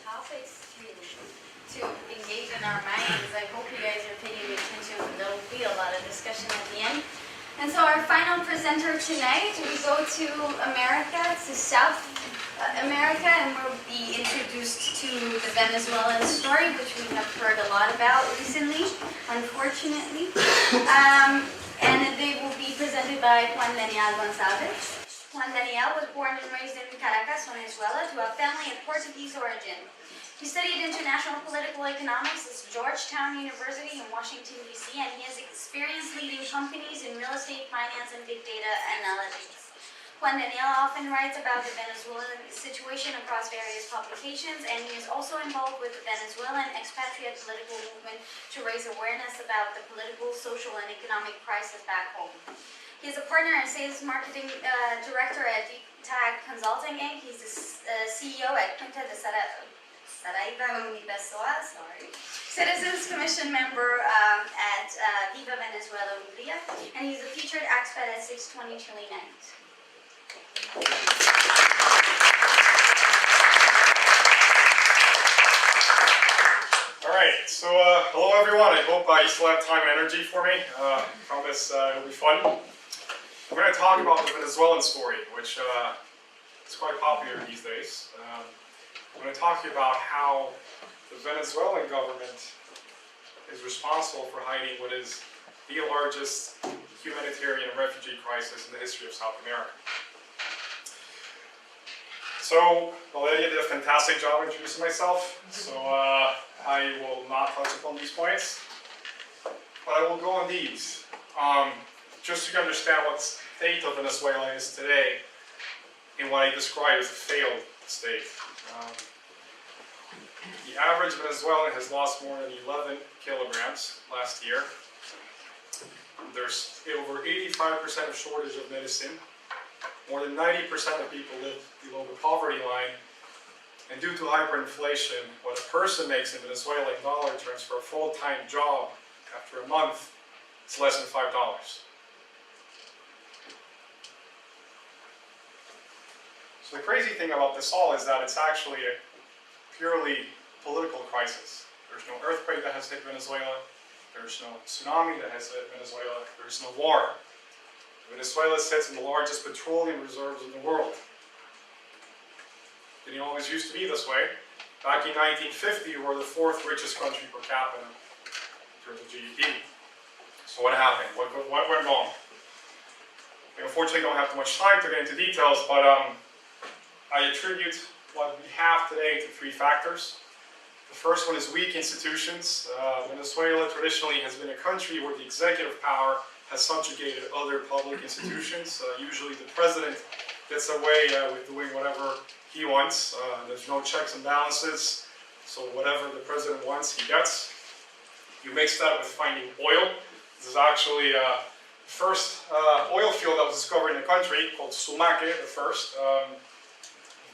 topics to engage in our minds. I hope you guys are paying attention. There'll be a lot of discussion at the end. And so our final presenter tonight, we go to America, to South America, and we'll be introduced to the Venezuelan story, which we have heard a lot about recently, unfortunately. And they will be presented by Juan Goçalves. Juan was born and raised in Caracas, Venezuela, to a family of Portuguese origin. He studied international political economics at Georgetown University in Washington, D.C., and he has experience leading companies in real estate, finance, and big data analytics. Juan often writes about the Venezuelan situation across various publications, and he is also involved with the Venezuelan expatriate political movement to raise awareness about the political, social, and economic crisis back home. He is a partner and sales marketing director at Tag Consulting Inc. He's the CEO at Quinta de Saraiva Universal, Citizens Commission member at Viva, Venezuela, Hungría, and he's a featured expat at 620 Chile Night. All right, so hello everyone. I hope you still have time and energy for me. I promise it'll be fun. I'm going to talk about the Venezuelan story, which is quite popular these days. I'm going to talk to you about how the Venezuelan government is responsible for hiding what is the largest humanitarian refugee crisis in the history of South America. So, Valeria did a fantastic job introducing myself, so I will not touch upon these points, but I will go on these. Just so you understand what the state of Venezuela is today in what I describe as a failed state. The average Venezuelan has lost more than 11 kilograms last year. There's over 85% of shortage of medicine. More than 90% of people live below the poverty line. And due to hyperinflation, what a person makes in Venezuela in dollar terms for a full-time job after a month is less than $5. So the crazy thing about this all is that it's actually a purely political crisis. There's no earthquake that has hit Venezuela. There's no tsunami that has hit Venezuela. There's no war. Venezuela sits in the largest petroleum reserves in the world. Didn't always used to be this way. Back in 1950, we were the 4th richest country per capita in terms of GDP. So what happened? What went wrong? We unfortunately don't have too much time to get into details, but I attribute what we have today to 3 factors. The first one is weak institutions. Venezuela traditionally has been a country where the executive power has subjugated other public institutions. Usually the president gets away with doing whatever he wants. There's no checks and balances, so whatever the president wants, he gets. You mix that with finding oil. This is actually the first oil field that was discovered in the country, called Sumaque, the first,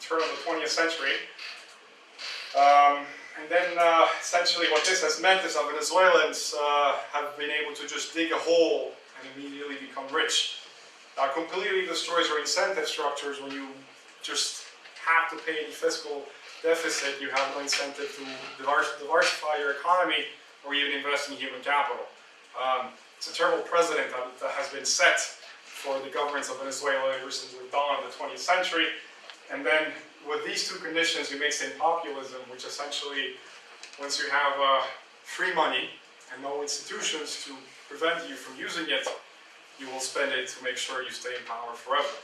turn of the 20th century. And then essentially what this has meant is that Venezuelans have been able to just dig a hole and immediately become rich. That completely destroys your incentive structures. When you just have to pay any fiscal deficit, you have no incentive to diversify your economy or even invest in human capital. It's a terrible precedent that has been set for the governments of Venezuela ever since the dawn of the 20th century. And then with these 2 conditions, you mix in populism, which essentially, once you have free money and no institutions to prevent you from using it, you will spend it to make sure you stay in power forever.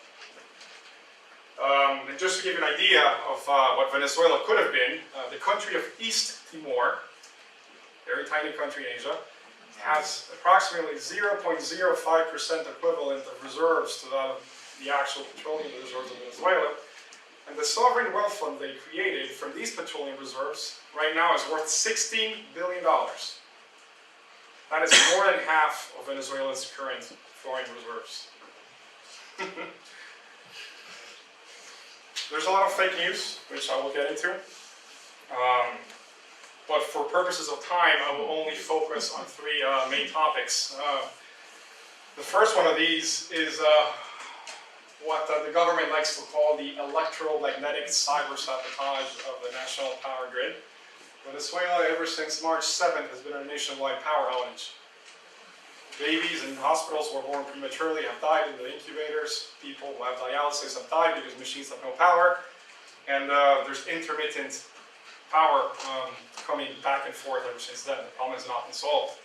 And just to give you an idea of what Venezuela could have been, the country of East Timor, very tiny country in Asia, has approximately 0.05% equivalent of reserves to that of the actual petroleum reserves of Venezuela. And the sovereign wealth fund they created from these petroleum reserves right now is worth $16 billion. That is more than half of Venezuela's current foreign reserves. There's a lot of fake news, which I will get into. But for purposes of time, I will only focus on 3 main topics. The first one of these is what the government likes to call the electromagnetic cyber-sabotage of the national power grid. Venezuela, ever since March 7th, has been a nationwide power outage. Babies in hospitals who were born prematurely have died in the incubators. People who have dialysis have died because machines have no power. And there's intermittent power coming back and forth ever since then. The problem has not been solved.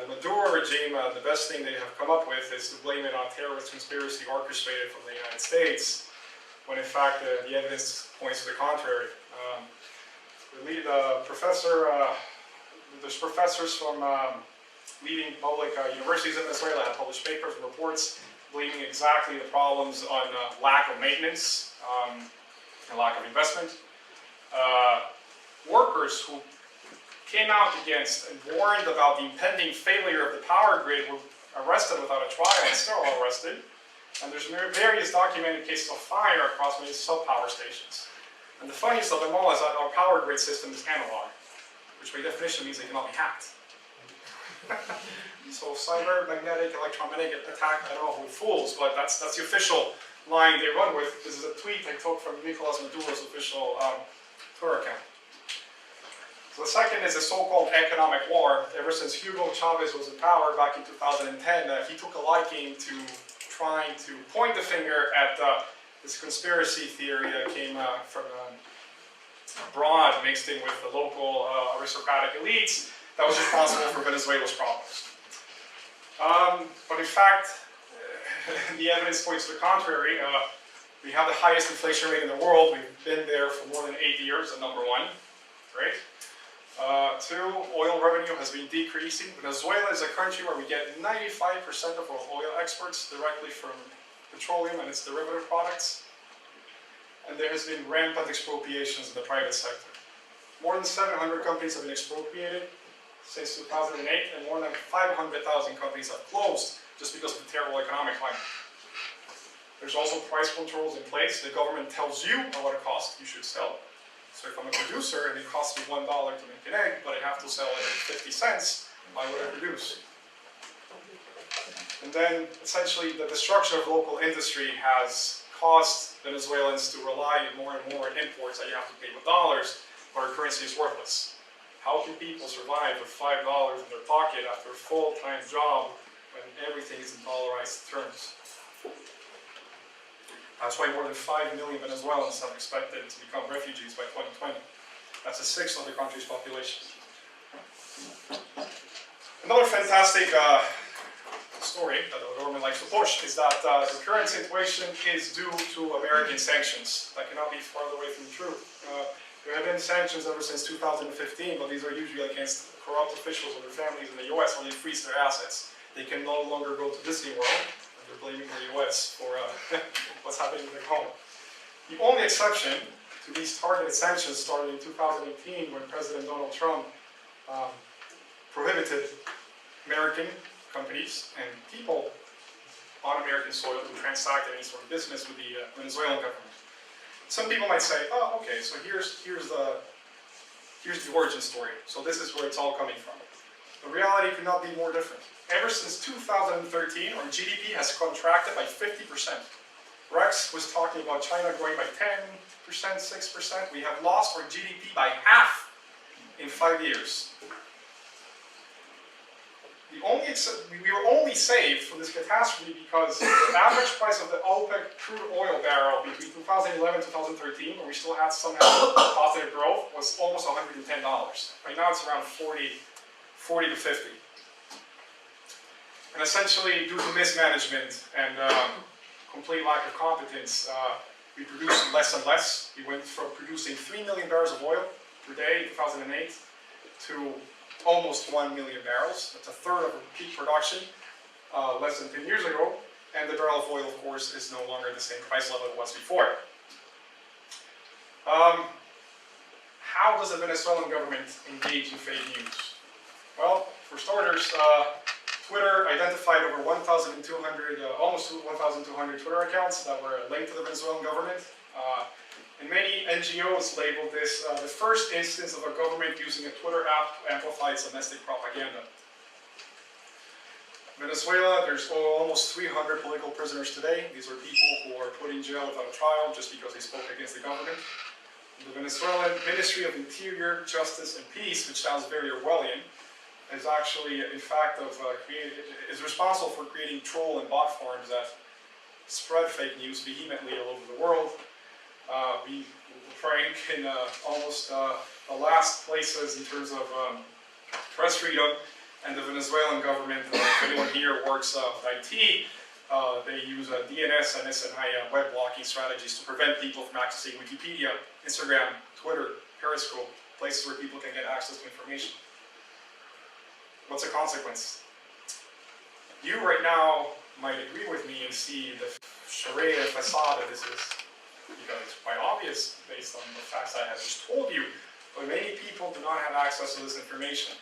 The Maduro regime, the best thing they have come up with is to blame it on terrorist conspiracy orchestrated from the United States, when in fact the evidence points to the contrary. There's professors from leading public universities in Venezuela have published papers and reports blaming exactly the problems on lack of maintenance and lack of investment. Workers who came out against and warned about the impending failure of the power grid were arrested without a trial and still are arrested. And there's various documented cases of fire across many sub-power stations. And the funniest of them all is that our power grid system is analog, which by definition means it cannot be hacked. So cyber-magnetic, electromagnetic attack, I don't know who fools, but that's the official line they run with. This is a tweet I took from Nicolas Maduro's official Twitter account. So the second is the so-called economic war. Ever since Goçalves was in power back in 2010, he took a liking to trying to point the finger at this conspiracy theory that came from abroad, mixed in with the local aristocratic elites, that was responsible for Venezuela's problems. But in fact, the evidence points to the contrary. We have the highest inflation rate in the world. We've been there for more than 8 years, at number one, right? Two, oil revenue has been decreasing. Venezuela is a country where we get 95% of our oil exports directly from petroleum and its derivative products. And there has been rampant expropriations in the private sector. More than 700 companies have been expropriated since 2008, and more than 500,000 companies have closed just because of the terrible economic climate. There's also price controls in place. The government tells you what it costs you should sell. So if I'm a producer and it costs me $1 to make an egg, but I have to sell it at 50 cents, why would I produce? And then essentially the destruction of local industry has caused Venezuelans to rely more and more on imports that you have to pay with dollars, but our currency is worthless. How can people survive with $5 in their pocket after a full-time job when everything is in dollarized terms? That's why more than 5 million Venezuelans are expected to become refugees by 2020. That's a sixth of the country's population. Another fantastic story that the government likes to push is that the current situation is due to American sanctions. That cannot be farther away from the truth. There have been sanctions ever since 2015, but these are usually against corrupt officials or their families in the US when they freeze their assets. They can no longer go to Disney World. They're blaming the US for what's happening in their home. The only exception to these targeted sanctions started in 2018 when President Donald Trump prohibited American companies and people on American soil who transact any sort of business with the Venezuelan government. Some people might say, oh, okay, so here's the origin story. So this is where it's all coming from. The reality could not be more different. Ever since 2013, our GDP has contracted by 50%. Rex was talking about China growing by 10%, 6%. We have lost our GDP by half in 5 years. We were only saved from this catastrophe because the average price of the OPEC crude oil barrel between 2011 and 2013, where we still had somehow positive growth, was almost $110. Right now it's around 40 to 50. And essentially, due to mismanagement and complete lack of competence, we produced less and less. We went from producing 3 million barrels of oil per day in 2008 to almost 1 million barrels. That's a third of peak production less than 10 years ago. And the barrel of oil, of course, is no longer the same price level it was before. How does the Venezuelan government engage in fake news? Well, for starters, Twitter identified over 1,200, almost 1,200 Twitter accounts that were linked to the Venezuelan government. And many NGOs labeled this the first instance of a government using a Twitter app to amplify its domestic propaganda. Venezuela, there's almost 300 political prisoners today. These are people who are put in jail without a trial just because they spoke against the government. The Venezuelan Ministry of Interior, Justice and Peace, which sounds very Orwellian, is actually, in fact, is responsible for creating troll and bot forums that spread fake news vehemently all over the world. We rank in almost the last places in terms of press freedom, and the Venezuelan government, if anyone here works with IT, they use DNS and SNI web blocking strategies to prevent people from accessing Wikipedia, Instagram, Twitter, Periscope, places where people can get access to information. What's the consequence? You right now might agree with me and see the charade facade that this is, because it's quite obvious based on the facts I have just told you, but many people do not have access to this information.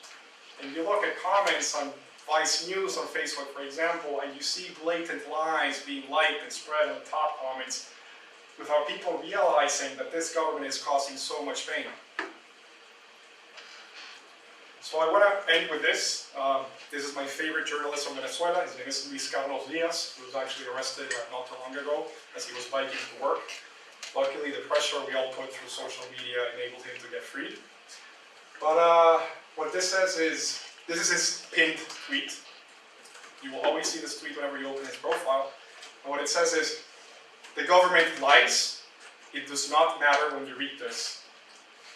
And you look at comments on Vice News on Facebook, for example, and you see blatant lies being liked and spread in the top comments without people realizing that this government is causing so much pain. So I want to end with this. This is my favorite journalist from Venezuela. His name is Luis Carlos Diaz, who was actually arrested not too long ago as he was biking to work. Luckily, the pressure we all put through social media enabled him to get freed. But what this says is, this is his pinned tweet. You will always see this tweet whenever you open his profile. And what it says is, the government lies. It does not matter when you read this.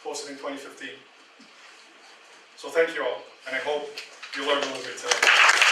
Posted in 2015. So thank you all, and I hope you learned a little bit today.